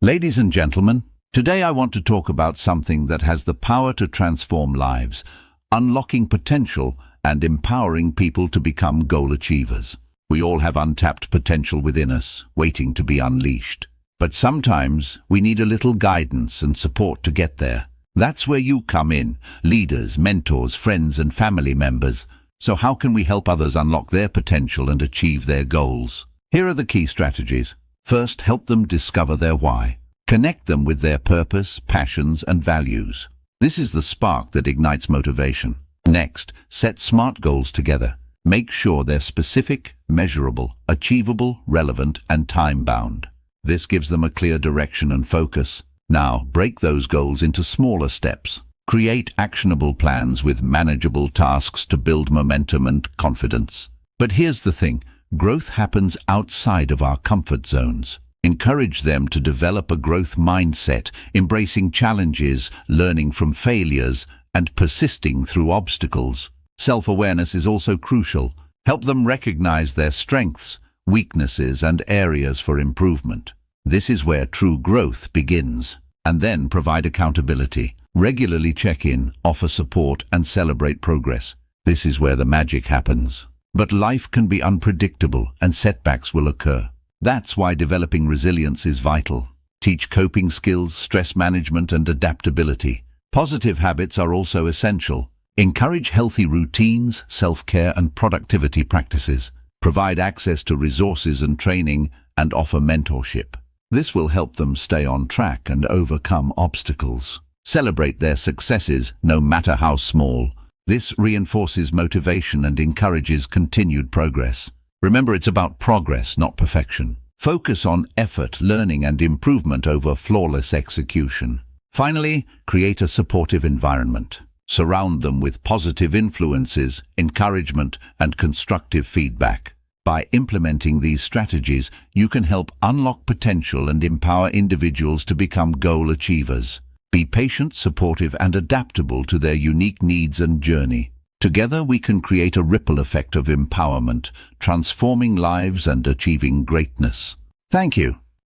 Ladies and gentlemen, today I want to talk about something that has the power to transform lives, unlocking potential and empowering people to become goal achievers. We all have untapped potential within us, waiting to be unleashed. But sometimes we need a little guidance and support to get there. That's where you come in, leaders, mentors, friends and family members. So how can we help others unlock their potential and achieve their goals? Here are the key strategies. First, help them discover their why. Connect them with their purpose, passions, and values. This is the spark that ignites motivation. Next, set SMART goals together. Make sure they're specific, measurable, achievable, relevant, and time-bound. This gives them a clear direction and focus. Now, break those goals into smaller steps. Create actionable plans with manageable tasks to build momentum and confidence. But here's the thing. Growth happens outside of our comfort zones. Encourage them to develop a growth mindset, embracing challenges, learning from failures, and persisting through obstacles. Self-awareness is also crucial. Help them recognize their strengths, weaknesses, and areas for improvement. This is where true growth begins. And then provide accountability. Regularly check in, offer support, and celebrate progress. This is where the magic happens. But life can be unpredictable and setbacks will occur. That's why developing resilience is vital. Teach coping skills, stress management, and adaptability. Positive habits are also essential. Encourage healthy routines, self-care, and productivity practices. Provide access to resources and training, and offer mentorship. This will help them stay on track and overcome obstacles. Celebrate their successes, no matter how small. This reinforces motivation and encourages continued progress. Remember, it's about progress, not perfection. Focus on effort, learning, and improvement over flawless execution. Finally, create a supportive environment. Surround them with positive influences, encouragement, and constructive feedback. By implementing these strategies, you can help unlock potential and empower individuals to become goal achievers. Be patient, supportive, and adaptable to their unique needs and journey. Together we can create a ripple effect of empowerment, transforming lives and achieving greatness. Thank you.